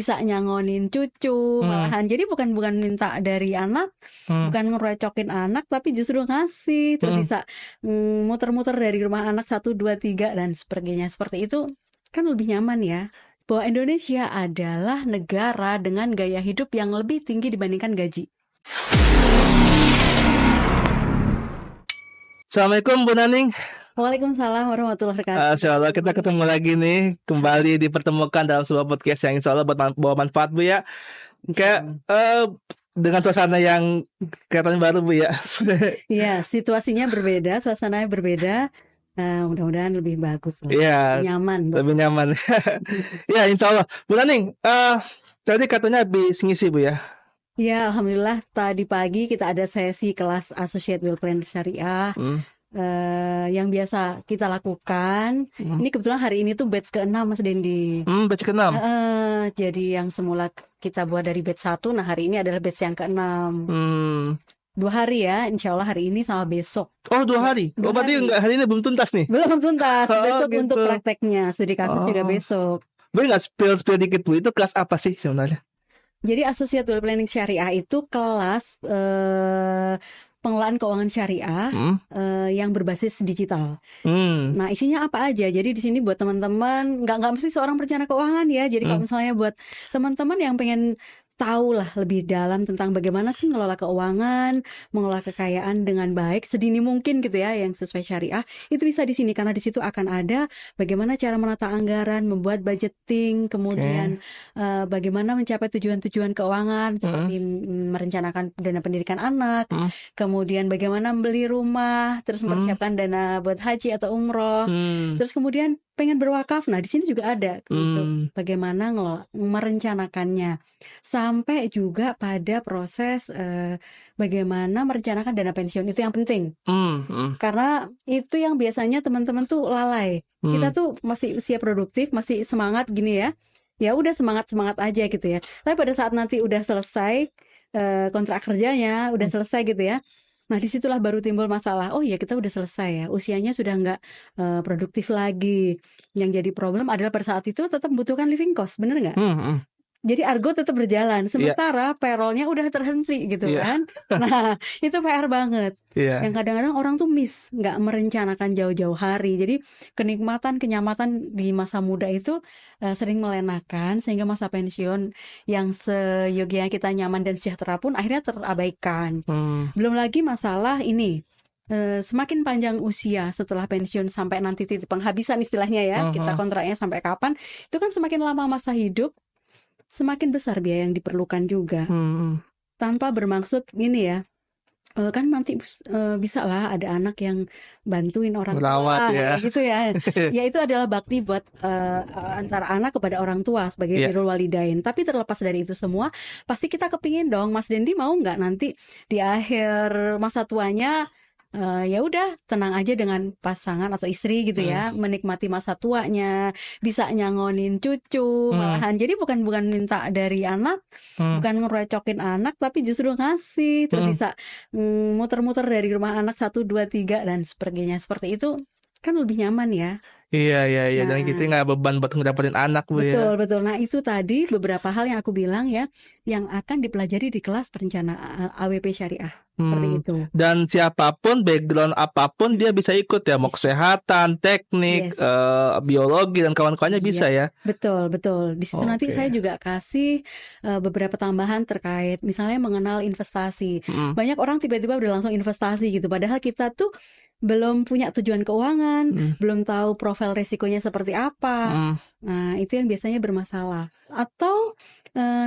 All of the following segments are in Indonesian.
bisa nyangonin cucu malahan. Jadi bukan minta dari anak, bukan ngerecokin anak, tapi justru ngasih. Terus bisa muter-muter dari rumah anak 1, 2, 3 dan sebagainya. Seperti itu kan lebih nyaman ya. Bahwa Indonesia adalah negara dengan gaya hidup yang lebih tinggi dibandingkan gaji. Assalamualaikum Bu Naning. Waalaikumsalam warahmatullahi wabarakatuh. Insya Allah kita ketemu lagi nih, kembali dipertemukan dalam sebuah podcast yang insya Allah bawa manfaat Bu ya. Kayak dengan suasana yang kelihatan baru Bu ya. Iya, situasinya berbeda, suasananya berbeda. Mudah-mudahan lebih bagus lah. Iya, Nyaman. lebih nyaman. Ya insya Allah. Bu Naning, tadi katanya habis ngisi Bu ya. Ya, alhamdulillah tadi pagi kita ada sesi kelas Associate Wealth Planner Syariah. Yang biasa kita lakukan. Ini kebetulan hari ini tuh batch ke-6 Mas Dendi. Batch ke-6. Jadi yang semula kita buat dari batch 1, nah hari ini adalah batch yang ke-6. 2 hari ya, insya Allah hari ini sama besok. Oh 2 hari? Berarti enggak, hari ini belum tuntas nih? Belum tuntas, besok gitu. untuk prakteknya. Studi kasus juga besok. Boleh nggak spill dikit Bu, itu kelas apa sih sebenarnya? Jadi Associate Wealth Planning Syariah itu kelas pengelolaan keuangan syariah yang berbasis digital. Nah isinya apa aja? Jadi di sini buat teman-teman nggak mesti seorang perencana keuangan ya. Jadi kalau misalnya buat teman-teman yang pengen tahu lah lebih dalam tentang bagaimana sih mengelola keuangan, mengelola kekayaan dengan baik sedini mungkin gitu ya, yang sesuai syariah, itu bisa di sini karena di situ akan ada bagaimana cara menata anggaran, membuat budgeting, kemudian bagaimana mencapai tujuan-tujuan keuangan seperti merencanakan dana pendidikan anak, kemudian bagaimana membeli rumah, terus mempersiapkan dana buat haji atau umroh, terus kemudian pengen berwakaf. Nah di sini juga ada untuk bagaimana merencanakannya, sampai juga pada proses bagaimana merencanakan dana pensiun. Itu yang penting karena itu yang biasanya teman-teman tuh lalai. Kita tuh masih usia produktif, masih semangat gini ya, ya udah semangat aja gitu ya. Tapi pada saat nanti udah selesai kontrak kerjanya, udah selesai gitu ya, nah disitulah baru timbul masalah. Oh ya kita udah selesai ya, usianya sudah nggak produktif lagi. Yang jadi problem adalah pada saat itu tetap membutuhkan living cost, bener nggak? Jadi argo tetap berjalan, sementara payrollnya udah terhenti gitu kan. Nah itu PR banget. Yang kadang-kadang orang tuh nggak merencanakan jauh-jauh hari. Jadi kenyamanan di masa muda itu sering melenakan, sehingga masa pensiun yang seyogianya kita nyaman dan sejahtera pun akhirnya terabaikan. Belum lagi masalah ini, semakin panjang usia setelah pensiun sampai nanti titik penghabisan istilahnya ya, kita kontraknya sampai kapan, itu kan semakin lama masa hidup, semakin besar biaya yang diperlukan juga. Tanpa bermaksud ini ya, kan nanti bisa lah ada anak yang bantuin orang tua ya. Gitu ya. Ya itu adalah bakti buat antara anak kepada orang tua sebagai birrul walidain. Tapi terlepas dari itu semua, pasti kita kepingin dong, Mas Dendi mau nggak nanti di akhir masa tuanya ya udah tenang aja dengan pasangan atau istri gitu ya, menikmati masa tuanya, bisa nyangonin cucu malahan. Jadi bukan minta dari anak, bukan ngerecokin anak, tapi justru ngasih. Terus bisa muter-muter dari rumah anak 1, 2, 3 dan sebagainya. Seperti itu kan lebih nyaman ya. Iya. Dan kita nggak beban buat ngedapetin anak Bu ya. Betul. Nah itu tadi beberapa hal yang aku bilang ya, yang akan dipelajari di kelas perencanaan AWP Syariah. Seperti itu. Dan siapapun, background apapun dia bisa ikut ya, mau kesehatan, teknik, biologi dan kawan-kawannya bisa ya. Betul. Di situ nanti saya juga kasih beberapa tambahan terkait misalnya mengenal investasi. Banyak orang tiba-tiba udah langsung investasi gitu, padahal kita tuh belum punya tujuan keuangan, belum tahu profil resikonya seperti apa. Nah itu yang biasanya bermasalah. Atau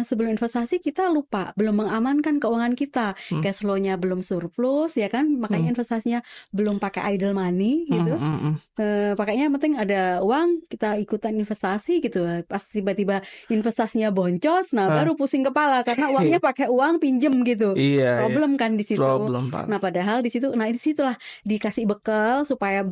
sebelum investasi kita lupa, belum mengamankan keuangan kita, cash flow-nya belum surplus ya kan, makanya investasinya belum pakai idle money gitu. Pakainya yang penting ada uang, kita ikutan investasi gitu. Pas tiba-tiba investasinya boncos, nah baru pusing kepala karena uangnya pakai uang pinjem gitu. Problem kan di situ. Nah padahal di situ, nah disitulah dikasih bekal supaya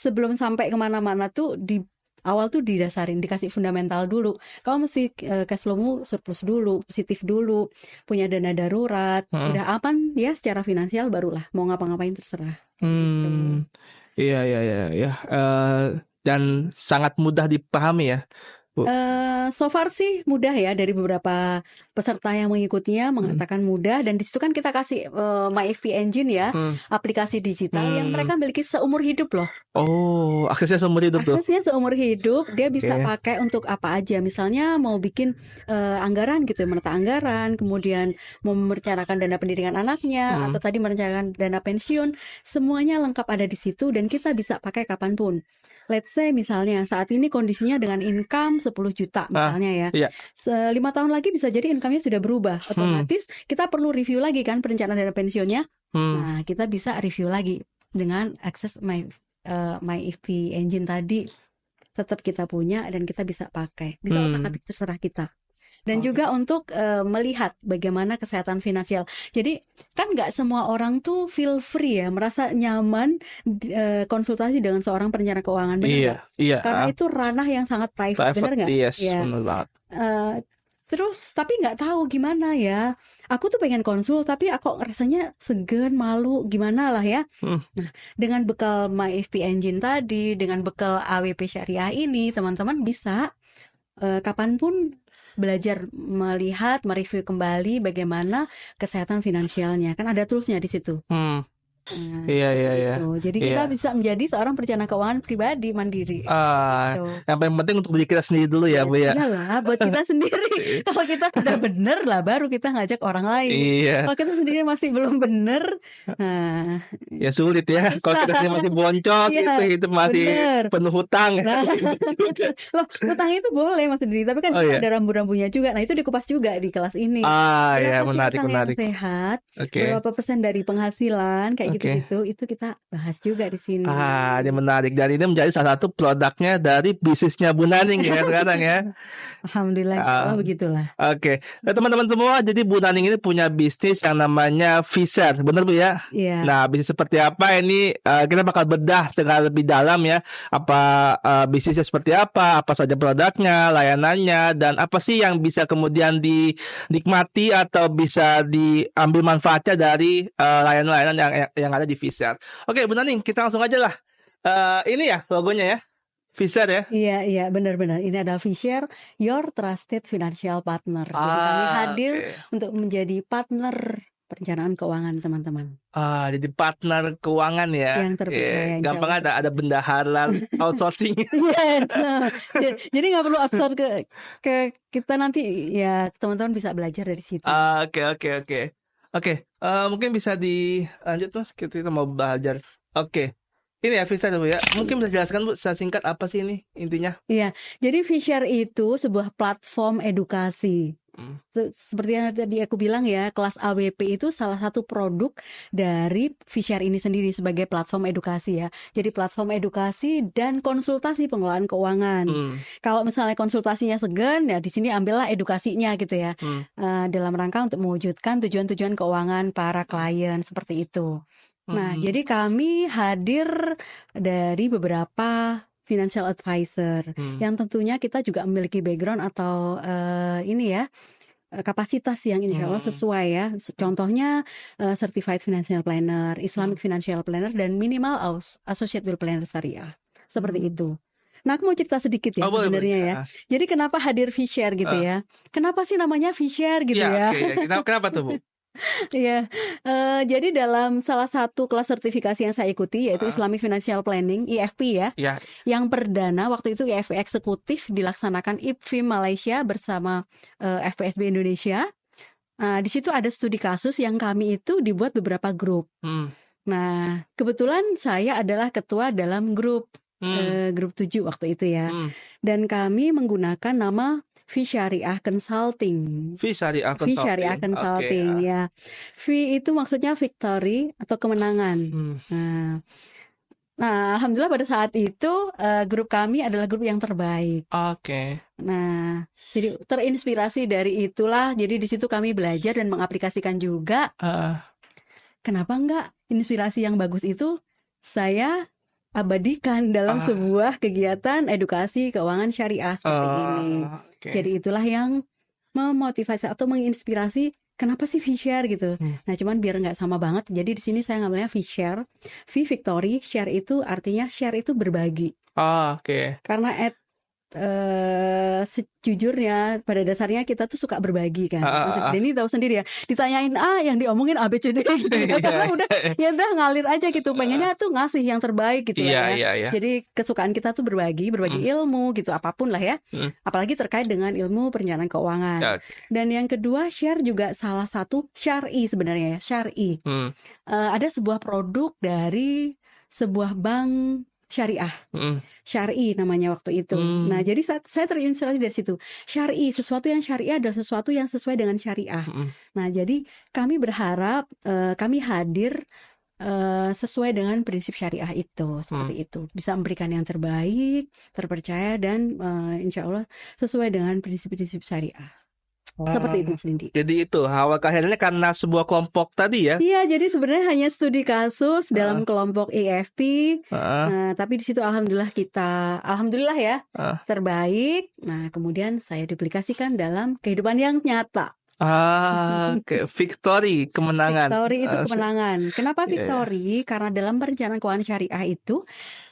sebelum sampai kemana-mana tuh di awal tuh didasarin, dikasih fundamental dulu. Kalau mesti cash flow-mu surplus dulu, positif dulu, punya dana darurat, udah aman ya secara finansial, barulah mau ngapa-ngapain terserah. Iya. Dan sangat mudah dipahami ya. Bu? So far sih mudah ya, dari beberapa peserta yang mengikutinya mengatakan mudah, dan di situ kan kita kasih MyFP Engine ya, aplikasi digital yang mereka miliki seumur hidup loh. Oh, aksesnya seumur hidup tuh. Aksesnya seumur hidup, dia bisa pakai untuk apa aja. Misalnya mau bikin anggaran gitu ya, menata anggaran, kemudian mau merencanakan dana pendidikan anaknya, atau tadi merencanakan dana pensiun, semuanya lengkap ada di situ dan kita bisa pakai kapanpun. Let's say misalnya saat ini kondisinya dengan income 10 juta misalnya ya. 5 tahun lagi bisa jadi income-nya sudah berubah. Otomatis kita perlu review lagi kan perencanaan dana pensiunnya. Nah, kita bisa review lagi dengan akses MyFP Engine tadi, tetap kita punya dan kita bisa pakai. Bisa otak-atik terserah kita. Dan juga untuk melihat bagaimana kesehatan finansial. Jadi kan nggak semua orang tuh feel free ya, merasa nyaman konsultasi dengan seorang perencana keuangan, benar nggak? Iya. Karena itu ranah yang sangat private, benar nggak? Yes, ya. benar banget. Terus tapi nggak tahu gimana ya. Aku tuh pengen konsul tapi aku rasanya segan, malu, gimana lah ya. Nah, dengan bekal MyFP Engine tadi, dengan bekal AWP Syariah ini, teman-teman bisa kapanpun belajar melihat, mereview kembali bagaimana kesehatan finansialnya. Kan ada toolsnya di situ. Iya. Jadi kita bisa menjadi seorang perencana keuangan pribadi mandiri. Yang paling penting untuk diri kita sendiri dulu ya, Bu ya. Iyalah, buat kita sendiri. Kalau kita sudah benar lah, baru kita ngajak orang lain. Kalau kita sendiri masih belum benar, nah ya sulit ya. Kalau kita sendiri masih boncos, itu masih penuh hutang. Loh, hutang itu boleh Mas sendiri, tapi kan ada rambu-rambunya juga. Nah, itu dikupas juga di kelas ini. Ya menarik. Yang sehat, berapa persen dari penghasilan kayak gitu itu kita bahas juga di sini. Ini menarik, dan ini menjadi salah satu produknya dari bisnisnya Bu Naning ya sekarang ya. Alhamdulillah, begitulah. Nah, teman-teman semua, jadi Bu Naning ini punya bisnis yang namanya Vshare, benar Bu ya? Iya. Nah, bisnis seperti apa ini kita bakal bedah dengan lebih dalam ya. Apa bisnisnya seperti apa saja produknya, layanannya, dan apa sih yang bisa kemudian dinikmati atau bisa diambil manfaatnya dari layanan-layanan yang ada di Vshare. Oke, Bu Naning, kita langsung aja lah. Ini ya logonya ya, Vshare ya. Iya, benar-benar. Ini adalah Vshare, Your Trusted Financial Partner. Jadi kami hadir untuk menjadi partner perencanaan keuangan teman-teman. Jadi partner keuangan ya. Yang terpercaya. Gampang ada bendahara outsourcing. Jadi nggak perlu outsource ke kita nanti ya, teman-teman bisa belajar dari situ. Oke, mungkin bisa dilanjut Mas, kita mau belajar. Ini ya Vshare Bu ya. Mungkin bisa jelaskan Bu secara singkat apa sih ini intinya? Iya, jadi Vshare itu sebuah platform edukasi. Seperti yang tadi aku bilang ya, kelas AWP itu salah satu produk dari Vshare ini sendiri sebagai platform edukasi ya. Jadi platform edukasi dan konsultasi pengelolaan keuangan. Kalau misalnya konsultasinya segan, ya di sini ambillah edukasinya gitu ya. Dalam rangka untuk mewujudkan tujuan-tujuan keuangan para klien seperti itu. Nah, jadi kami hadir dari beberapa financial advisor yang tentunya kita juga memiliki background atau kapasitas yang insya Allah sesuai ya. Contohnya Certified Financial Planner, Islamic Financial Planner, dan minimal Associate Wealth Planner Syariah. Seperti itu. Nah, aku mau cerita sedikit ya sebenarnya ya. Jadi kenapa hadir Vshare gitu ya? Kenapa sih namanya Vshare gitu ya? Kenapa tuh Bu? Iya, jadi dalam salah satu kelas sertifikasi yang saya ikuti yaitu Islamic Financial Planning (IFP) ya, yang perdana waktu itu IFP eksekutif dilaksanakan IFFI Malaysia bersama FPSB Indonesia. Di situ ada studi kasus yang kami itu dibuat beberapa grup. Nah, kebetulan saya adalah ketua dalam grup 7 waktu itu ya, dan kami menggunakan nama Vsyariah Consulting. Vsyariah Consulting ya. V itu maksudnya victory atau kemenangan. Nah, alhamdulillah pada saat itu grup kami adalah grup yang terbaik. Nah, jadi terinspirasi dari itulah. Jadi di situ kami belajar dan mengaplikasikan juga. Kenapa enggak inspirasi yang bagus itu saya abadikan dalam sebuah kegiatan edukasi keuangan syariah seperti ini. Jadi itulah yang memotivasi atau menginspirasi kenapa sih Vshare gitu. Nah, cuman biar nggak sama banget, jadi di sini saya ngambilnya Vshare, V victory, share itu artinya share itu berbagi. Oh, oke. Karena sejujurnya pada dasarnya kita tuh suka berbagi kan. Mas Denny tahu sendiri ya, ditanyain yang diomongin A B C D gitu ya. Karena udah ngalir aja gitu, pengennya tuh ngasih yang terbaik gitu lah ya. Jadi kesukaan kita tuh berbagi ilmu gitu, apapun lah ya. Apalagi terkait dengan ilmu perencanaan keuangan. Dan yang kedua, share juga salah satu syar'i sebenarnya ya, syar'i. Ada sebuah produk dari sebuah bank syariah, syar'i namanya waktu itu. Nah, jadi saya terinspirasi dari situ. Syar'i, sesuatu yang syariah adalah sesuatu yang sesuai dengan syariah. Nah, jadi kami berharap kami hadir sesuai dengan prinsip syariah itu, seperti itu. Bisa memberikan yang terbaik, terpercaya, dan insya Allah sesuai dengan prinsip-prinsip syariah. Seperti itu, Mas Lindi. Jadi itu awal akhirnya karena sebuah kelompok tadi ya? Iya, jadi sebenarnya hanya studi kasus dalam kelompok EFP. Tapi di situ alhamdulillah ya terbaik. Nah, kemudian saya duplikasikan dalam kehidupan yang nyata. Victory, kemenangan. Victory itu kemenangan. Kenapa victory? Karena dalam perencanaan keuangan syariah itu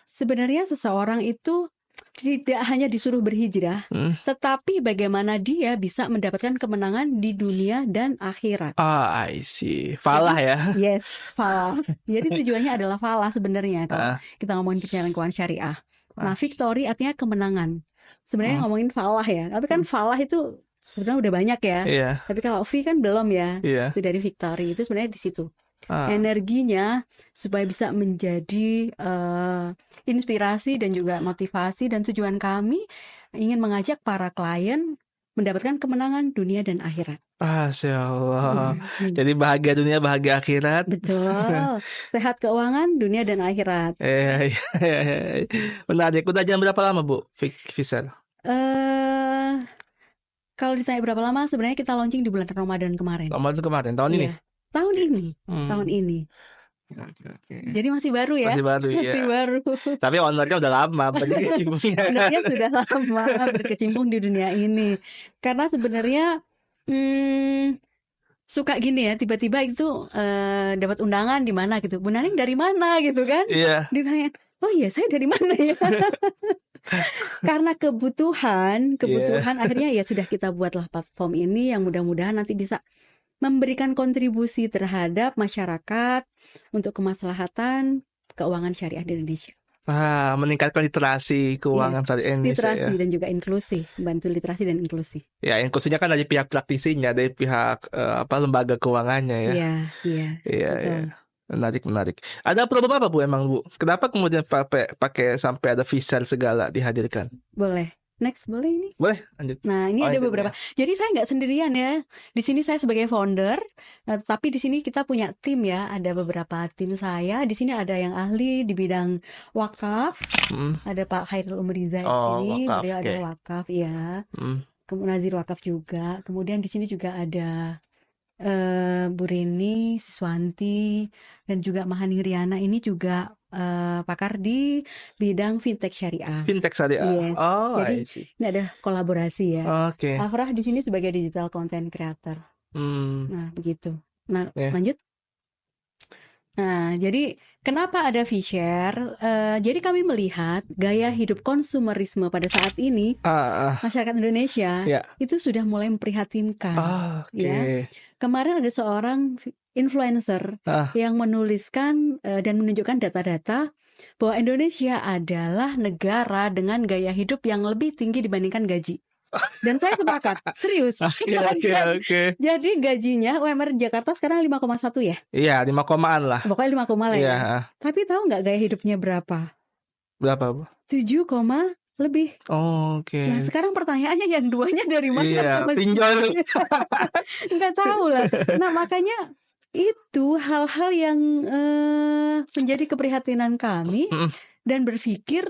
sebenarnya seseorang itu tidak hanya disuruh berhijrah, tetapi bagaimana dia bisa mendapatkan kemenangan di dunia dan akhirat. I see. Falah ya? Yes, falah. Jadi tujuannya adalah falah sebenarnya kalau kita ngomongin perencanaan keuangan syariah. Nah, victory artinya kemenangan. Sebenarnya ngomongin falah ya, tapi kan falah itu sebenarnya udah banyak ya. Tapi kalau V kan belum ya. Itu dari victory itu sebenarnya di situ. Energinya supaya bisa menjadi inspirasi dan juga motivasi, dan tujuan kami ingin mengajak para klien mendapatkan kemenangan dunia dan akhirat. Masya Allah. Jadi bahagia dunia, bahagia akhirat. Betul. Sehat keuangan dunia dan akhirat. Menarik. Udah jam berapa lama Bu Fiser? Kalau ditanya berapa lama, sebenarnya kita launching di bulan Ramadan kemarin. Tahun ini? Tahun ini. Jadi masih baru ya. Masih baru. Tapi ownernya udah lama berkecimpungnya. Ownernya sudah lama berkecimpung di dunia ini. Karena sebenarnya suka gini ya, tiba-tiba itu dapat undangan di mana gitu. Bu Naning dari mana gitu kan? Ditanya, oh iya saya dari mana ya? Karena kebutuhan akhirnya ya sudah kita buatlah platform ini yang mudah-mudahan nanti bisa memberikan kontribusi terhadap masyarakat untuk kemaslahatan keuangan syariah di Indonesia. Meningkatkan literasi keuangan syariah Indonesia. Literasi dan juga inklusi, bantu literasi dan inklusi. Ya, inklusinya kan dari pihak praktisinya, dari pihak lembaga keuangannya ya. Iya. Menarik. Ada problem apa Bu emang Bu? Kenapa kemudian pakai sampai ada visa segala dihadirkan? Boleh. Next, boleh ini? Boleh, lanjut. Nah, ini ada beberapa. Jadi saya nggak sendirian ya. Di sini saya sebagai founder, tapi di sini kita punya tim ya. Ada beberapa tim saya. Di sini ada yang ahli di bidang wakaf. Ada Pak Khairul Umriza di sini. Beliau adalah wakaf, ya. Kemudian Nazir wakaf juga. Kemudian di sini juga ada Bu Rini Siswanti dan juga Mahaning Riana. Ini juga pakar di bidang fintech syariah. Fintech syariah. Yes. Jadi ini ada kolaborasi ya. Afrah di sini sebagai digital content creator. Nah, begitu. Nah, lanjut. Nah, jadi kenapa ada V-Share? Jadi kami melihat gaya hidup konsumerisme pada saat ini masyarakat Indonesia itu sudah mulai memprihatinkan. Ya. Kemarin ada seorang influencer yang menuliskan dan menunjukkan data-data bahwa Indonesia adalah negara dengan gaya hidup yang lebih tinggi dibandingkan gaji. Dan saya sepakat, serius. Jadi gajinya UMR Jakarta sekarang 5,1 ya? Iya, 5,an lah. Pokoknya 5, lah ya. Tapi tahu nggak gaya hidupnya berapa? Berapa Bu? 7, lebih. Nah sekarang pertanyaannya yang duanya dari mana? Iya, pinjol. Nggak tahu lah. Nah makanya itu hal-hal yang menjadi keprihatinan kami dan berpikir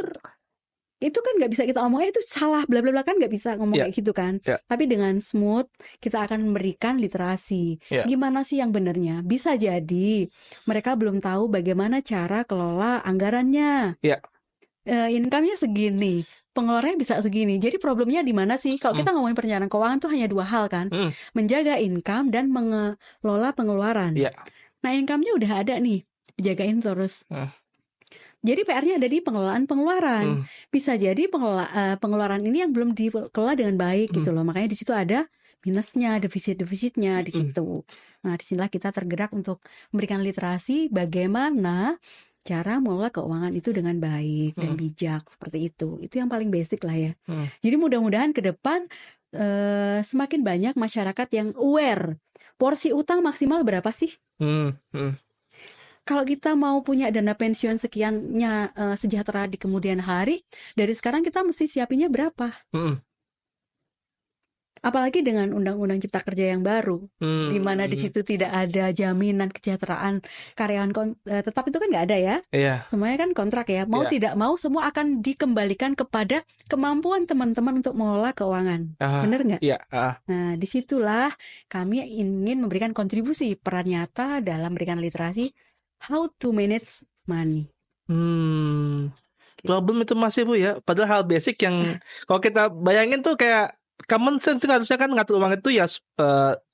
itu kan nggak bisa kita omongin itu salah bla bla bla, kan nggak bisa ngomong kayak gitu kan. Tapi dengan smooth kita akan memberikan literasi. Gimana sih yang benarnya? Bisa jadi mereka belum tahu bagaimana cara kelola anggarannya. Income-nya segini, pengeluarannya bisa segini. Jadi problemnya di mana sih? Kalau kita ngomongin perencanaan keuangan tuh hanya 2 hal kan, menjaga income dan mengelola pengeluaran. Nah income-nya udah ada nih, dijagain terus. Jadi PR-nya ada di pengelolaan pengeluaran. Bisa jadi pengeluaran ini yang belum dikelola dengan baik gitu loh. Makanya di situ ada minusnya, defisitnya di situ. Nah, disinilah kita tergerak untuk memberikan literasi bagaimana cara mengelola keuangan itu dengan baik dan bijak, seperti itu. Itu yang paling basic lah ya. Jadi mudah-mudahan ke depan semakin banyak masyarakat yang aware. Porsi utang maksimal berapa sih? Kalau kita mau punya dana pensiun sekiannya sejahtera di kemudian hari, dari sekarang kita mesti siapinnya berapa? Apalagi dengan Undang-Undang Cipta Kerja yang baru, di mana di situ tidak ada jaminan kesejahteraan karyawan tetap, itu kan nggak ada ya. Semuanya kan kontrak ya. Mau tidak mau semua akan dikembalikan kepada kemampuan teman-teman untuk mengelola keuangan. Benar nggak? Nah, disitulah kami ingin memberikan kontribusi peran nyata dalam memberikan literasi how to manage money. Problem itu masih Bu ya. Padahal hal basic yang kalau kita bayangin tuh kayak common sense tuh, harusnya kan ngatur uang itu ya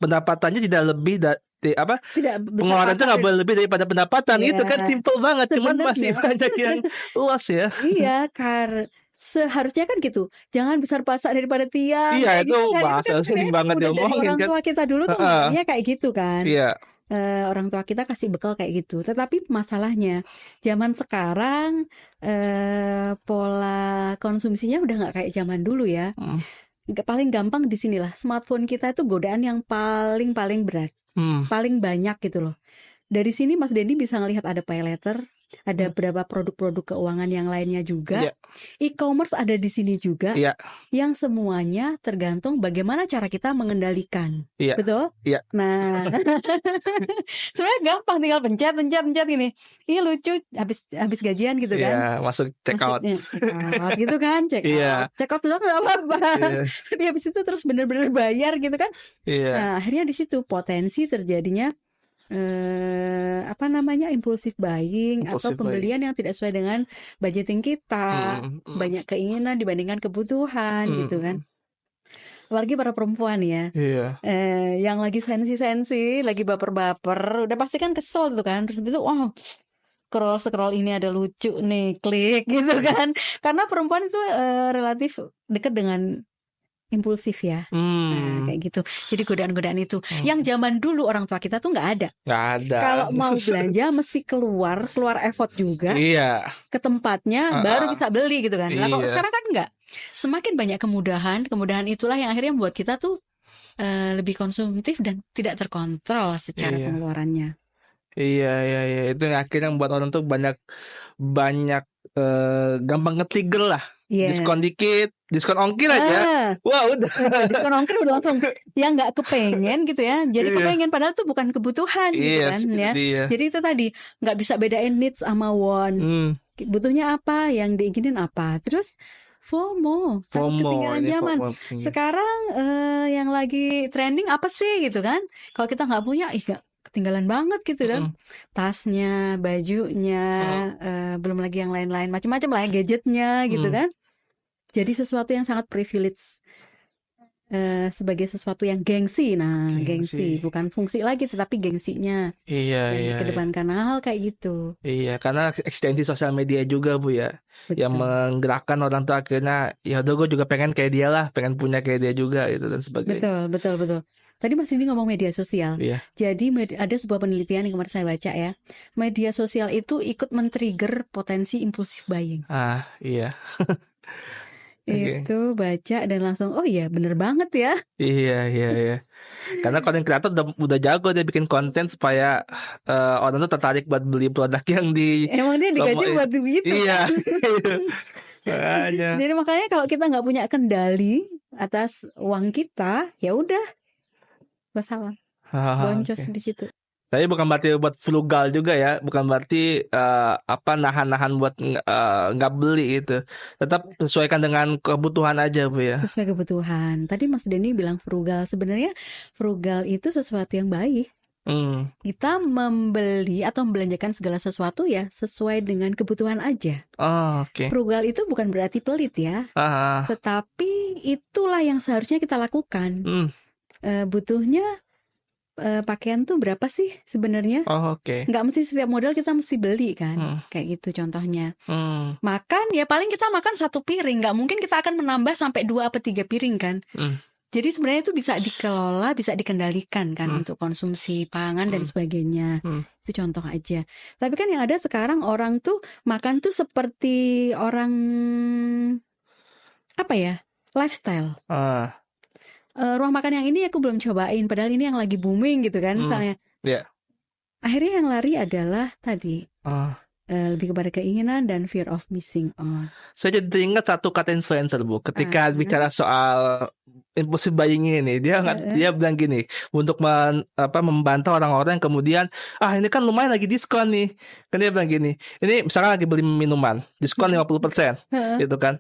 pendapatannya tidak lebih pengeluaran itu nggak boleh lebih daripada pendapatan. Itu kan simple banget. Cuman masih banyak yang luas ya. Iya, seharusnya kan gitu. Jangan besar pasak daripada tiang. Iya, itu bahasa sering banget diomongin kan. Orang tua kita dulu tuh ngomongnya kayak gitu kan. Iya. Orang tua kita kasih bekal kayak gitu. Tetapi masalahnya zaman sekarang pola konsumsinya udah nggak kayak zaman dulu ya. Paling gampang di sinilah, smartphone kita itu godaan yang paling berat, paling banyak gitu loh. Dari sini Mas Denny bisa ngelihat ada pay letter, ada beberapa produk-produk keuangan yang lainnya juga. E-commerce ada di sini juga. Yang semuanya tergantung bagaimana cara kita mengendalikan. Betul? Nah, sebenarnya gampang, tinggal pencet gini. Ih lucu, habis gajian gitu kan. Masuk check out gitu kan, check out. Check out doang enggak apa-apa. Tapi habis itu terus benar-benar bayar gitu kan. Nah, akhirnya di situ potensi terjadinya impulsive buying atau pembelian yang tidak sesuai dengan budgeting kita, banyak keinginan dibandingkan kebutuhan gitu kan. Apalagi para perempuan ya, yang lagi sensi, lagi baper-baper, udah pasti kan kesel tuh kan, terus itu scroll ini ada lucu nih, klik gitu kan, karena perempuan itu relatif dekat dengan impulsif ya. Nah, kayak gitu. Jadi godaan-godaan itu yang zaman dulu orang tua kita tuh nggak ada. Kalau mau belanja mesti keluar effort juga. Ke tempatnya baru bisa beli gitu kan. Nah, kalau sekarang kan nggak. Semakin banyak kemudahan itulah yang akhirnya membuat kita tuh lebih konsumtif dan tidak terkontrol secara pengeluarannya. Iya. Itu yang akhirnya membuat orang tuh banyak gampang nge-trigger lah. Diskon dikit, diskon ongkir aja. Wah udah. Diskon ongkir udah langsung yang nggak kepengen gitu ya. Jadi kepengen padahal tuh bukan kebutuhan gitu kan ya. Jadi itu tadi nggak bisa bedain needs sama wants. Butuhnya apa, yang diinginin apa. Terus FOMO, takut ketinggalan zaman. Sekarang yang lagi trending apa sih gitu kan? Kalau kita nggak punya, nggak ketinggalan banget gitu kan. Tasnya, bajunya, belum lagi yang lain-lain, macam-macam lah ya, gadgetnya gitu kan. Jadi sesuatu yang sangat privilege, sebagai sesuatu yang gengsi. Nah, gengsi bukan fungsi lagi tetapi gengsinya. Yang dikedepankan hal kayak gitu. Iya, karena ekstensi sosial media juga Bu ya. Betul. Yang menggerakkan orang tuh akhirnya ya udah gue juga pengen kayak dia lah, pengen punya kayak dia juga gitu dan sebagainya. Betul. Tadi Mas Dini ngomong media sosial. Jadi ada sebuah penelitian yang kemarin saya baca ya. Media sosial itu ikut men-trigger potensi impulsif buying. Iya. Itu baca dan langsung oh iya bener banget ya. Iya. Karena konten kreator udah jago dia bikin konten supaya orang tuh tertarik buat beli produk yang emang dia digaji buat begitu. Iya. Jadi makanya kalau kita nggak punya kendali atas uang kita, ya udah masalah. Boncos di situ. Tapi bukan berarti buat frugal juga ya, bukan berarti nahan-nahan buat nggak beli itu. Tetap sesuaikan dengan kebutuhan aja Bu ya. Sesuai kebutuhan. Tadi Mas Denny bilang frugal. Sebenarnya frugal itu sesuatu yang baik. Kita membeli atau membelanjakan segala sesuatu ya sesuai dengan kebutuhan aja. Frugal itu bukan berarti pelit ya. Tetapi itulah yang seharusnya kita lakukan. Butuhnya pakaian tuh berapa sih sebenarnya? Oh, oke. Nggak mesti setiap model kita mesti beli kan, kayak gitu contohnya. Makan ya paling kita makan 1 piring, nggak mungkin kita akan menambah sampai 2 atau 3 piring kan. Jadi sebenarnya itu bisa dikelola, bisa dikendalikan kan untuk konsumsi pangan dan sebagainya. Itu contoh aja. Tapi kan yang ada sekarang orang tuh makan tuh seperti orang apa ya? Lifestyle. Ruang makan yang ini aku belum cobain, padahal ini yang lagi booming gitu kan misalnya. Akhirnya yang lari adalah tadi lebih kepada keinginan dan fear of missing out. Saya jadi ingat satu kata influencer, Bu, ketika bicara soal impulsive buying ini, dia bilang gini, untuk membantah orang-orang yang kemudian, ini kan lumayan lagi diskon nih. Kan dia bilang gini, ini misalkan lagi beli minuman, diskon 50%, gitu kan.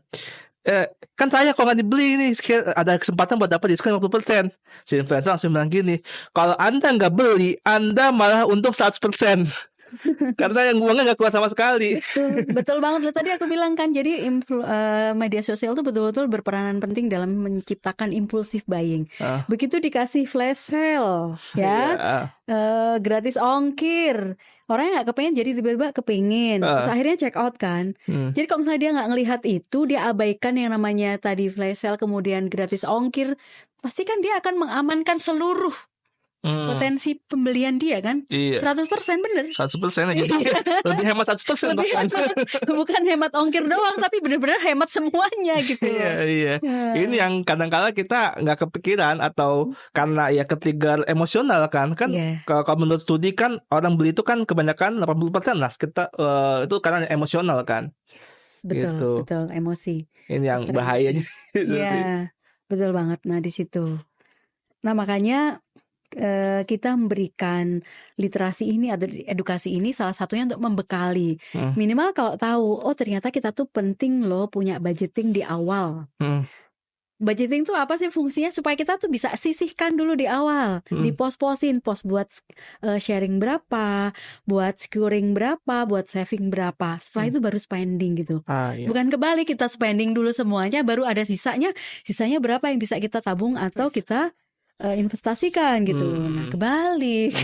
Kan saya kalau nggak dibeli ini ada kesempatan buat dapat diskon 50%. Si influencer langsung bilang gini, kalau Anda nggak beli, Anda malah untung 100%. Karena yang uangnya nggak keluar sama sekali. Betul banget loh, tadi aku bilang kan, jadi media sosial itu betul-betul berperanan penting dalam menciptakan impulsive buying. Begitu dikasih flash sale ya, gratis ongkir, orangnya nggak kepengen, jadi tiba-tiba kepengen, terus akhirnya check out kan. Jadi kalau misalnya dia nggak ngelihat itu, dia abaikan yang namanya tadi flash sale kemudian gratis ongkir, pasti kan dia akan mengamankan seluruh potensi pembelian dia kan. 100% bener. 100% aja. Lebih hemat 100%. Lebih hemat. Bukan hemat ongkir doang, tapi bener-bener hemat semuanya gitu. Iya. Ini yang kadang-kala kita nggak kepikiran, atau karena ya ketrigger emosional kan. Kalau menurut studi kan orang beli itu kan kebanyakan 80% lah kita itu karena emosional kan. Betul, betul, emosi. Ini yang bahayanya. Iya, betul banget. Nah di situ. Nah makanya kita memberikan literasi ini atau edukasi ini salah satunya untuk membekali, minimal kalau tahu, oh ternyata kita tuh penting loh punya budgeting di awal. Budgeting tuh apa sih fungsinya? Supaya kita tuh bisa sisihkan dulu di awal, di pos-posin, pos buat sharing berapa, buat securing berapa, buat saving berapa. Setelah itu baru spending gitu. Bukan kebalik, kita spending dulu semuanya, baru ada sisanya berapa yang bisa kita tabung atau kita investasikan gitu. Nah kebalik.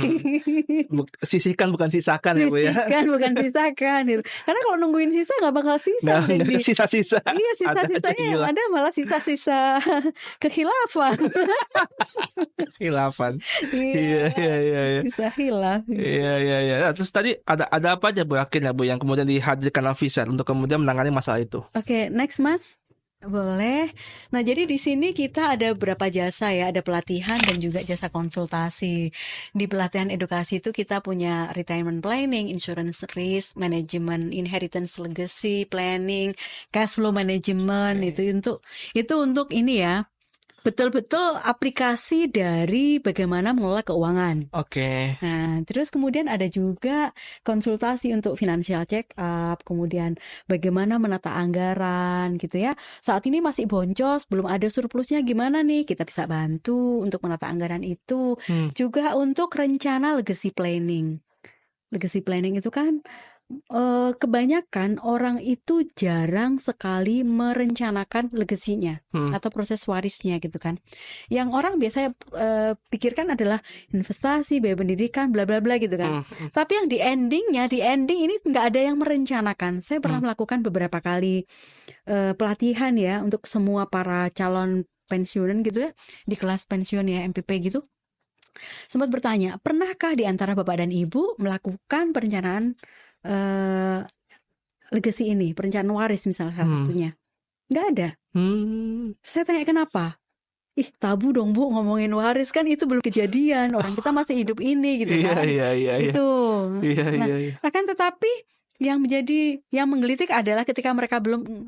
Sisihkan bukan sisakan ya Bu ya. Sisihkan bukan sisakan gitu. Karena kalau nungguin sisa nggak bakal sisa. Nggak sisa-sisa. Iya, sisa-sisanya yang ada malah sisa-sisa kekhilafan. Khilafan. Iya. Sisa khilaf. Iya. Terus tadi ada apa aja Bu akhirnya Bu yang kemudian dihadirkan officer untuk kemudian menangani masalah itu? Oke, next Mas. Boleh. Nah, jadi di sini kita ada beberapa jasa ya, ada pelatihan dan juga jasa konsultasi. Di pelatihan edukasi itu kita punya retirement planning, insurance risk, management, inheritance legacy planning, cash flow management. Itu untuk ini ya. Betul-betul aplikasi dari bagaimana mengelola keuangan. Nah, terus kemudian ada juga konsultasi untuk financial check up, kemudian bagaimana menata anggaran gitu ya. Saat ini masih boncos, belum ada surplusnya, gimana nih? Kita bisa bantu untuk menata anggaran itu. Juga untuk rencana legacy planning. Legacy planning itu kan kebanyakan orang itu jarang sekali merencanakan legasinya atau proses warisnya gitu kan. Yang orang biasanya pikirkan adalah investasi, biaya pendidikan, bla bla bla gitu kan. Tapi yang di ending ini nggak ada yang merencanakan. Saya pernah melakukan beberapa kali pelatihan ya untuk semua para calon pensiunan gitu ya, di kelas pensiun ya MPP gitu. Sempat bertanya, pernahkah di antara Bapak dan Ibu melakukan perencanaan legacy ini, perencanaan waris misalnya salah satunya? Nggak ada. Saya tanya kenapa? Tabu dong Bu, ngomongin waris kan itu belum kejadian, orang kita masih hidup ini gitu kan. Itu. Akan tetapi yang menggelitik adalah ketika mereka belum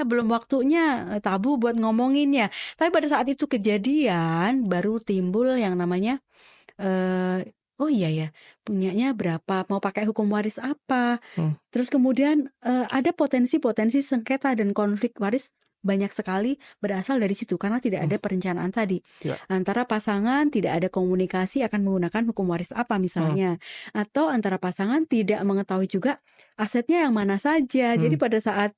belum waktunya, tabu buat ngomonginnya. Tapi pada saat itu kejadian, baru timbul yang namanya oh iya ya, punyanya berapa, mau pakai hukum waris apa. Terus kemudian ada potensi sengketa dan konflik waris banyak sekali berasal dari situ, karena tidak ada perencanaan tadi. Antara pasangan tidak ada komunikasi akan menggunakan hukum waris apa misalnya, atau antara pasangan tidak mengetahui juga asetnya yang mana saja. Jadi pada saat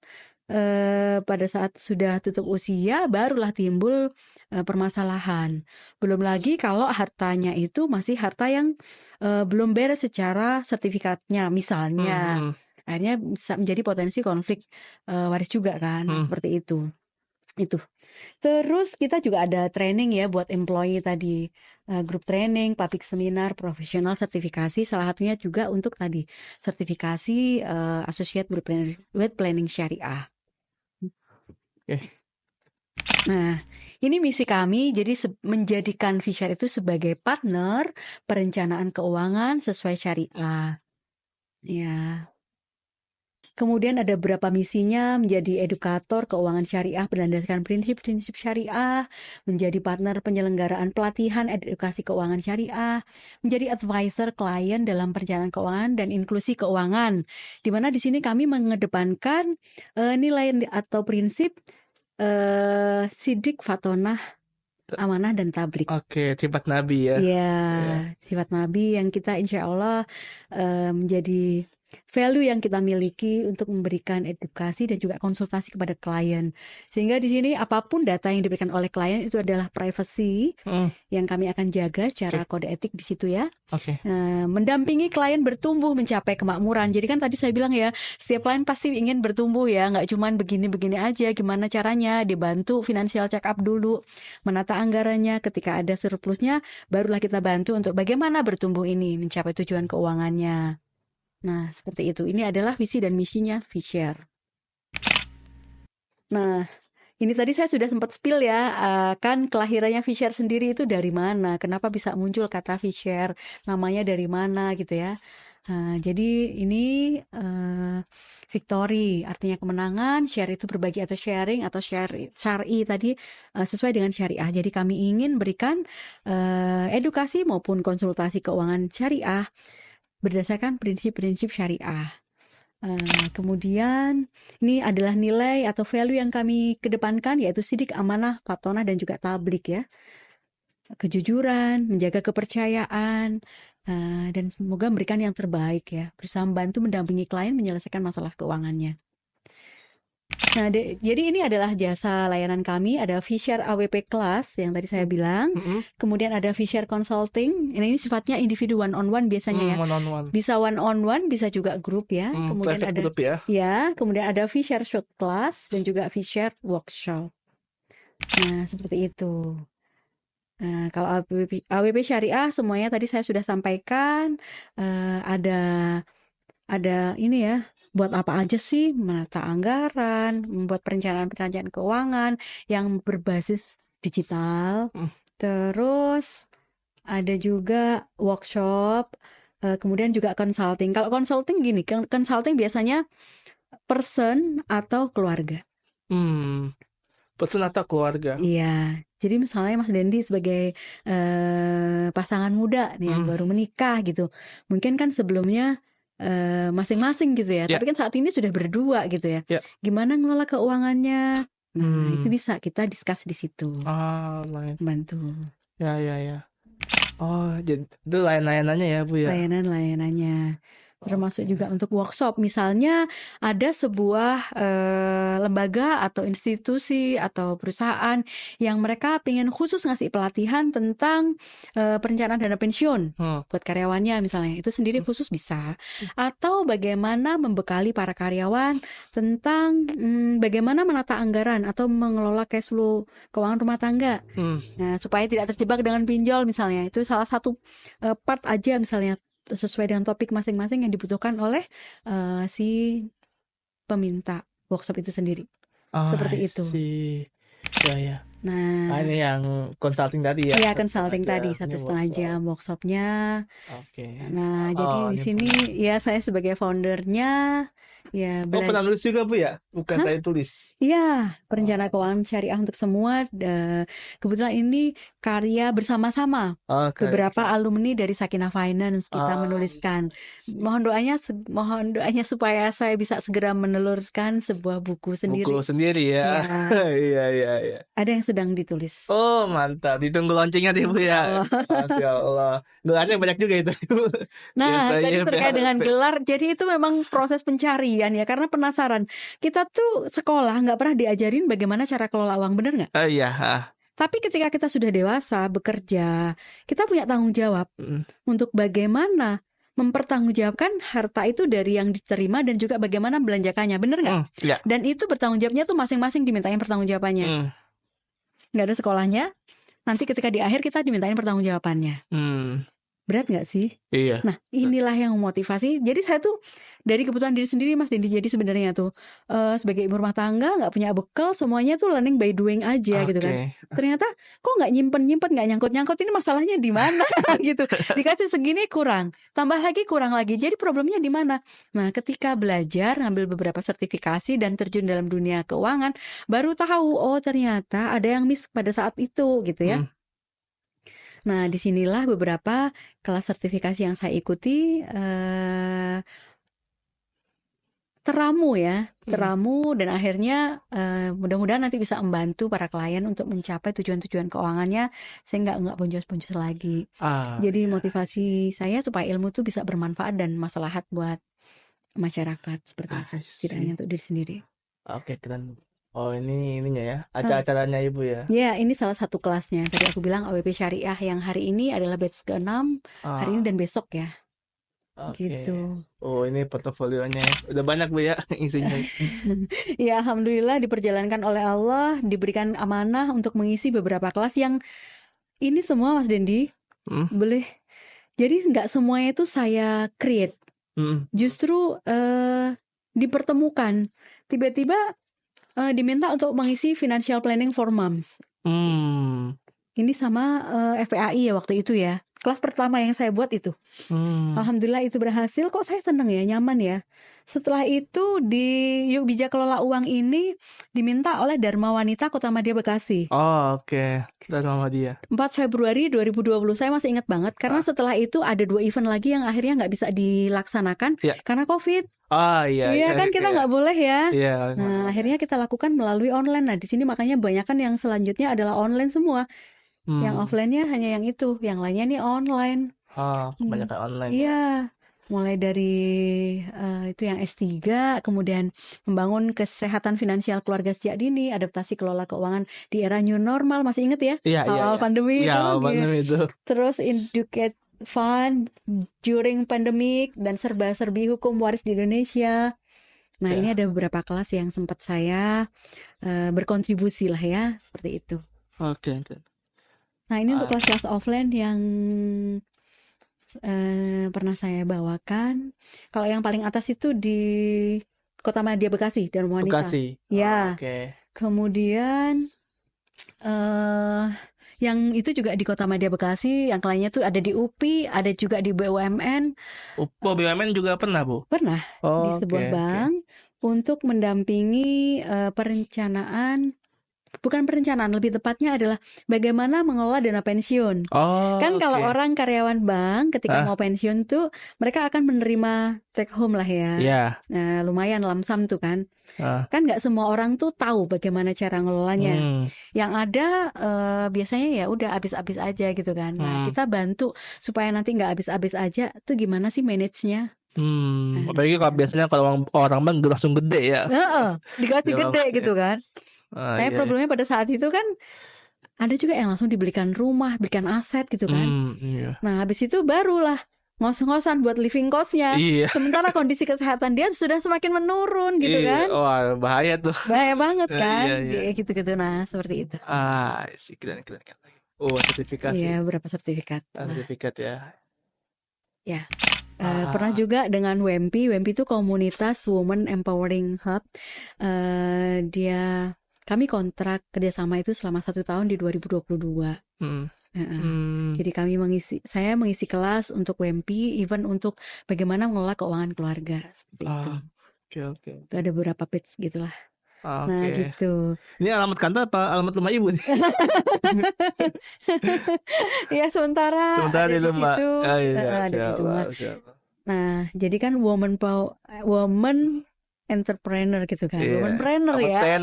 pada saat sudah tutup usia barulah timbul permasalahan. Belum lagi kalau hartanya itu masih harta yang belum beres secara sertifikatnya misalnya. Akhirnya bisa menjadi potensi konflik waris juga kan. Nah, seperti itu. Terus kita juga ada training ya buat employee tadi, group training, public seminar, profesional sertifikasi, salah satunya juga untuk tadi sertifikasi associate with planning syariah. Nah, ini misi kami, jadi menjadikan Fishare itu sebagai partner perencanaan keuangan sesuai syariah. Ya. Kemudian ada beberapa misinya, menjadi edukator keuangan syariah berdasarkan prinsip-prinsip syariah, menjadi partner penyelenggaraan pelatihan edukasi keuangan syariah, menjadi advisor klien dalam perencanaan keuangan dan inklusi keuangan. Di mana di sini kami mengedepankan nilai atau prinsip sidik, fatonah, amanah, dan tablik. Oke, sifat Nabi ya. Iya, sifat Nabi yang kita insya Allah menjadi value yang kita miliki untuk memberikan edukasi dan juga konsultasi kepada klien. Sehingga di sini apapun data yang diberikan oleh klien itu adalah privacy yang kami akan jaga secara kode etik di situ ya. Mendampingi klien bertumbuh mencapai kemakmuran. Jadi kan tadi saya bilang ya, setiap klien pasti ingin bertumbuh ya, nggak cuma begini-begini aja. Gimana caranya? Dibantu financial check up dulu, menata anggarannya. Ketika ada surplusnya, barulah kita bantu untuk bagaimana bertumbuh ini mencapai tujuan keuangannya. Nah, seperti itu. Ini adalah visi dan misinya Fishare. Nah, ini tadi saya sudah sempat spill ya, kan kelahirannya Fishare sendiri itu dari mana? Kenapa bisa muncul kata Fishare? Namanya dari mana gitu ya? Jadi ini victory artinya kemenangan, share itu berbagi atau sharing, atau syar'i tadi sesuai dengan syariah. Jadi kami ingin berikan edukasi maupun konsultasi keuangan syariah berdasarkan prinsip-prinsip syariah. Kemudian ini adalah nilai atau value yang kami kedepankan, yaitu sidik, amanah, fatonah, dan juga tablik ya. Kejujuran, menjaga kepercayaan, dan semoga memberikan yang terbaik ya. Berusaha membantu mendampingi klien menyelesaikan masalah keuangannya. Nah, jadi ini adalah jasa layanan kami. Ada Fishare AWP Class yang tadi saya bilang. Kemudian ada Fishare Consulting. Ini sifatnya individu one on one biasanya ya. Bisa one on one, bisa juga grup ya. Kemudian ada group ya. Kemudian ada Fishare Short Class dan juga Fishare Workshop. Nah, seperti itu. Nah, kalau AWP Syariah semuanya tadi saya sudah sampaikan. Ada ini ya. Buat apa aja sih? Menata anggaran, membuat perencanaan keuangan yang berbasis digital. Terus ada juga workshop, kemudian juga consulting. Kalau consulting gini, consulting biasanya person atau keluarga. Person atau keluarga. Iya. Jadi misalnya Mas Dendi sebagai pasangan muda nih yang baru menikah gitu. Mungkin kan sebelumnya masing-masing gitu ya. Tapi kan saat ini sudah berdua gitu ya. Gimana ngelola keuangannya? Nah, itu bisa kita discuss di situ. Bantu. Ya. Oh, jadi itu layanan-layanannya ya, Bu ya. Layanan-layanannya. Termasuk juga untuk workshop. Misalnya ada sebuah lembaga atau institusi atau perusahaan yang mereka pengen khusus ngasih pelatihan tentang perencanaan dana pensiun buat karyawannya misalnya. Itu sendiri khusus bisa. Atau bagaimana membekali para karyawan tentang bagaimana menata anggaran atau mengelola cash flow keuangan rumah tangga. Nah, supaya tidak terjebak dengan pinjol misalnya. Itu salah satu part aja misalnya, sesuai dengan topik masing-masing yang dibutuhkan oleh si peminta workshop itu sendiri. Seperti itu. Ya. Nah, ini yang consulting tadi ya. Iya, consulting tadi 1,5 jam workshopnya. Nah, jadi di sini ya saya sebagai foundernya ya. Pernah nulis juga Bu ya? Bukan saya tulis. Iya, perencana keuangan syariah untuk semua. Kebetulan ini karya bersama-sama beberapa alumni dari Sakinah Finance kita menuliskan. Mohon doanya supaya saya bisa segera menelurkan sebuah buku sendiri. Buku sendiri ya. Iya. Ada yang sedang ditulis. Oh, mantap. Ditunggu launchingnya deh Bu ya. Masya Allah. Gelarnya banyak juga itu. Nah, tadi terkait dengan gelar. Jadi itu memang proses pencarian kalian ya, karena penasaran. Kita tuh sekolah nggak pernah diajarin bagaimana cara kelola uang, bener nggak? Iya. Tapi ketika kita sudah dewasa, bekerja, kita punya tanggung jawab untuk bagaimana mempertanggungjawabkan harta itu dari yang diterima dan juga bagaimana belanjakannya, bener nggak? Iya. Dan itu bertanggung jawabnya tuh masing-masing dimintain pertanggungjawabannya. Nggak ada sekolahnya, nanti ketika di akhir kita dimintain pertanggungjawabannya. Berat nggak sih? Iya. Nah, inilah yang memotivasi. Jadi saya tuh dari kebutuhan diri sendiri, Mas Dendi. Jadi sebenarnya tuh sebagai ibu rumah tangga nggak punya bekal, semuanya tuh learning by doing aja gitu kan. Ternyata kok nggak nyimpen, nggak nyangkut. Ini masalahnya di mana gitu. Dikasih segini kurang, tambah lagi kurang lagi. Jadi problemnya di mana? Nah, ketika belajar, ngambil beberapa sertifikasi dan terjun dalam dunia keuangan, baru tahu oh ternyata ada yang miss pada saat itu gitu ya. Nah, disinilah beberapa kelas sertifikasi yang saya ikuti teramu dan akhirnya mudah-mudahan nanti bisa membantu para klien untuk mencapai tujuan-tujuan keuangannya sehingga nggak boncos-boncos lagi. Jadi motivasi saya supaya ilmu itu bisa bermanfaat dan maslahat buat masyarakat seperti itu, tidak hanya untuk diri sendiri. Oke, keren. Oh, ininya ya, acara-acaranya Ibu ya? Ya, ini salah satu kelasnya. Tadi aku bilang AWP Syariah yang hari ini adalah batch ke-6, hari ini dan besok ya. Gitu. Oh, ini portofolionya udah banyak Bu ya isinya. Ya, alhamdulillah diperjalankan oleh Allah, diberikan amanah untuk mengisi beberapa kelas yang ini semua Mas Dendi. Boleh. Jadi nggak semuanya itu saya create. Justru dipertemukan. Tiba-tiba diminta untuk mengisi financial planning for moms. Ini sama FPAI ya waktu itu ya. Kelas pertama yang saya buat itu. Alhamdulillah itu berhasil. Kok saya senang ya, nyaman ya. Setelah itu di Yuk Bijak Kelola Uang ini diminta oleh Dharma Wanita Kota Madia Bekasi. Oh, oke. Dharma Madia. 4 Februari 2020 saya masih ingat banget karena setelah itu ada 2 event lagi yang akhirnya nggak bisa dilaksanakan karena COVID. Iya kan kita nggak boleh ya. Nah, akhirnya kita lakukan melalui online. Nah, di sini makanya banyakan yang selanjutnya adalah online semua. Yang offline-nya hanya yang itu, yang lainnya nih online. Kebanyakan online. Iya. Mulai dari itu yang S3, kemudian membangun kesehatan finansial keluarga sejak dini, adaptasi kelola keuangan di era new normal, masih inget ya? Awal pandemi itu. Terus educate fund during pandemic dan serba-serbi hukum waris di Indonesia. Nah, ini ada beberapa kelas yang sempat saya berkontribusi lah ya, seperti itu. Oke. Nah, ini untuk kelas-kelas offline yang pernah saya bawakan. Kalau yang paling atas itu di Kota Madia Bekasi, Dharma Wanita. Bekasi. Ya. Kemudian yang itu juga di Kota Madia Bekasi, yang lainnya tuh ada di UPI, ada juga di BUMN. BUMN juga pernah, Bu? Pernah. Di sebuah bank untuk mendampingi bukan perencanaan, lebih tepatnya adalah bagaimana mengelola dana pensiun. Kan kalau orang karyawan bank ketika mau pensiun tuh mereka akan menerima take home lah ya. Nah, lumayan lamsam tuh kan. Kan nggak semua orang tuh tahu bagaimana cara ngelolanya. Yang ada biasanya ya udah habis-habis aja gitu kan. Nah, kita bantu supaya nanti nggak habis-habis aja. Tuh gimana sih manage-nya? Apalagi kalau biasanya kalau orang bank langsung gede ya. Dikasih gede gitu kan. Problemnya pada saat itu kan ada juga yang langsung dibelikan rumah, belikan aset gitu kan. Nah, habis itu barulah ngos-ngosan buat living cost-nya. Sementara kondisi kesehatan dia sudah semakin menurun gitu kan. Wah, bahaya tuh. Bahaya banget kan. Gitu-gitu. Nah, seperti itu. Keren. Sertifikasi. Iya, berapa sertifikat. Sertifikat ya. Ya. Pernah juga dengan WEMPI. WEMPI itu komunitas Women Empowering Hub. Kami kontrak kerjasama itu selama 1 tahun di 2022. Jadi saya mengisi kelas untuk WEMPI, even untuk bagaimana mengelola keuangan keluarga seperti itu. Oke. Itu ada beberapa page gitulah. Nah gitu. Ini alamat kantor apa alamat rumah Ibu? Ya sementara di rumah. Ada di rumah. Nah jadi kan woman entrepreneur gitu kan, womanpreneur ya.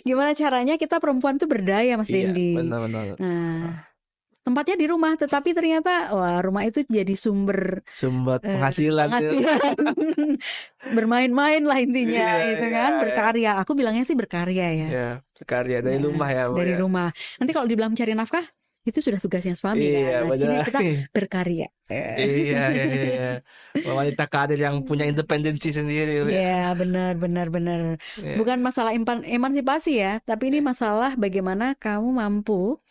Gimana caranya kita perempuan tuh berdaya, Mas Dendi? Benar. Nah, tempatnya di rumah, tetapi ternyata wah rumah itu jadi sumber penghasilan. Bermain-main lah intinya gitu kan, berkarya. Aku bilangnya sih berkarya ya. Ya, berkarya dari rumah ya, Bu. Dari rumah. Nanti kalau dibilang mencari nafkah, itu sudah tugasnya suami kan. Nah, di sini kita berkarya. Iya. Wanita karir yang punya independensi sendiri. Iya, benar. Bukan masalah emansipasi ya, tapi ini masalah bagaimana kamu mampu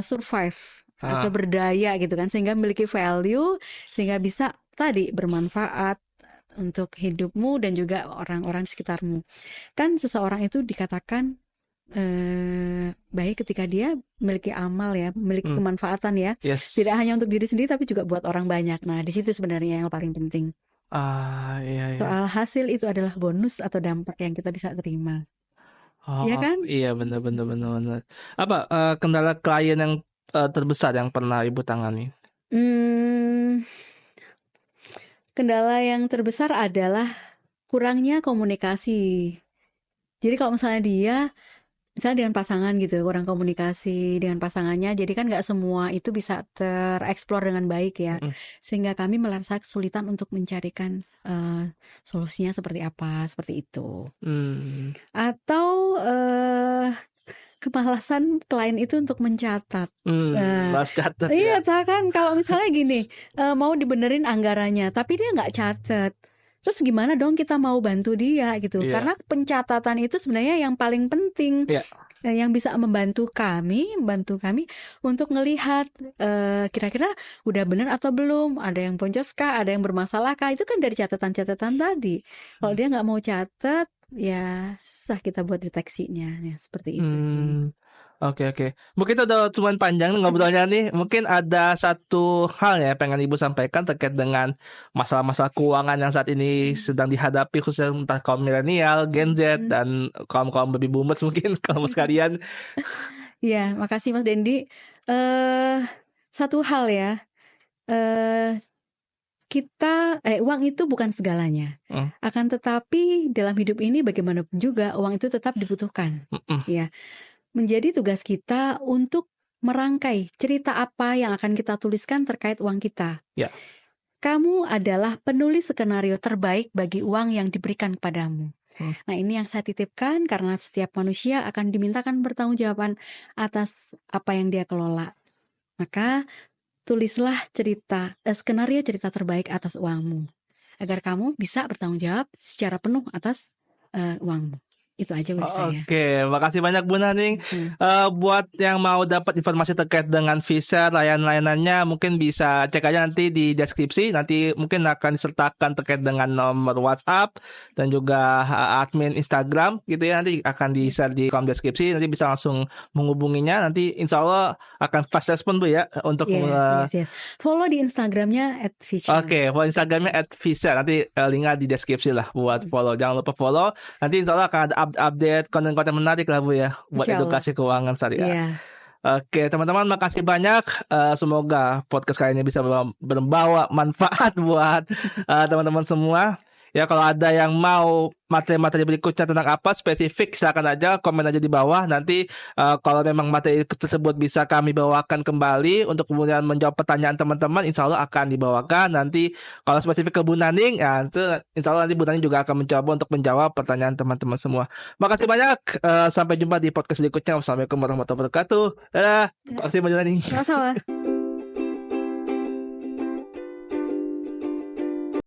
survive atau berdaya gitu kan, sehingga memiliki value, sehingga bisa tadi bermanfaat untuk hidupmu dan juga orang-orang sekitarmu. Kan seseorang itu dikatakan baik ketika dia memiliki amal ya, memiliki kemanfaatan ya. Yes. Tidak hanya untuk diri sendiri tapi juga buat orang banyak. Nah, di situ sebenarnya yang paling penting. Iya. Soal hasil itu adalah bonus atau dampak yang kita bisa terima. Iya kan? Iya, benar. Apa kendala klien yang terbesar yang pernah Ibu tangani? Kendala yang terbesar adalah kurangnya komunikasi. Jadi kalau misalnya misalnya dengan pasangan gitu, kurang komunikasi dengan pasangannya, jadi kan nggak semua itu bisa tereksplor dengan baik ya, sehingga kami merasa kesulitan untuk mencarikan solusinya seperti apa, seperti itu. Atau kemalasan klien itu untuk mencatat. Malas catat. Iya, kan kalau misalnya gini, mau dibenerin anggarannya, tapi dia nggak catat. Terus gimana dong kita mau bantu dia gitu? Karena pencatatan itu sebenarnya yang paling penting, yang bisa membantu kami untuk ngelihat kira-kira udah benar atau belum, ada yang boncos kah, ada yang bermasalah kah, itu kan dari catatan-catatan tadi. Kalau dia nggak mau catat, ya susah kita buat deteksinya, ya seperti itu sih. Oke. Mungkin itu udah cuman panjang ngobrolnya nih. Mungkin ada satu hal ya pengen Ibu sampaikan terkait dengan masalah-masalah keuangan yang saat ini sedang dihadapi, khususnya entah kaum milenial, Gen Z, dan kaum baby boomers mungkin kamu sekalian. Iya, makasih Mas Dendi. Satu hal ya, uang itu bukan segalanya. Akan tetapi dalam hidup ini bagaimanapun juga uang itu tetap dibutuhkan. Ya. Menjadi tugas kita untuk merangkai cerita apa yang akan kita tuliskan terkait uang kita. Ya. Kamu adalah penulis skenario terbaik bagi uang yang diberikan kepadamu. Nah, ini yang saya titipkan karena setiap manusia akan dimintakan pertanggungjawaban atas apa yang dia kelola. Maka tulislah skenario cerita terbaik atas uangmu, agar kamu bisa bertanggung jawab secara penuh atas uangmu. Itu aja buat saya. Oke, makasih banyak Bu Naning. Buat yang mau dapat informasi terkait dengan Fiser, layanannya mungkin bisa cek aja nanti di deskripsi. Nanti mungkin akan disertakan terkait dengan nomor WhatsApp dan juga admin Instagram gitu ya. Nanti akan di-share di kolom deskripsi. Nanti bisa langsung menghubunginya. Nanti insya Allah akan fast respon Bu ya untuk yes. Follow di Instagramnya @Fiser. Oke, follow Instagramnya @Fiser. Nanti linknya di deskripsi lah buat follow. Jangan lupa follow. Nanti insya Allah akan ada update konten-konten menarik lah Bu ya buat edukasi keuangan syariah. Oke, teman-teman makasih banyak. Semoga podcast kali ini bisa membawa manfaat buat teman-teman semua. Ya, kalau ada yang mau materi-materi berikutnya tentang apa spesifik, silakan aja komen aja di bawah. Nanti kalau memang materi tersebut bisa kami bawakan kembali untuk kemudian menjawab pertanyaan teman-teman, insya Allah akan dibawakan. Nanti kalau spesifik ke Bu Naning, ya itu insya Allah nanti Bu Naning juga akan mencoba untuk menjawab pertanyaan teman-teman semua. Makasih banyak. Sampai jumpa di podcast berikutnya. Wassalamualaikum warahmatullahi wabarakatuh. Dadah. Terima kasih Bu Naning. Sama-sama.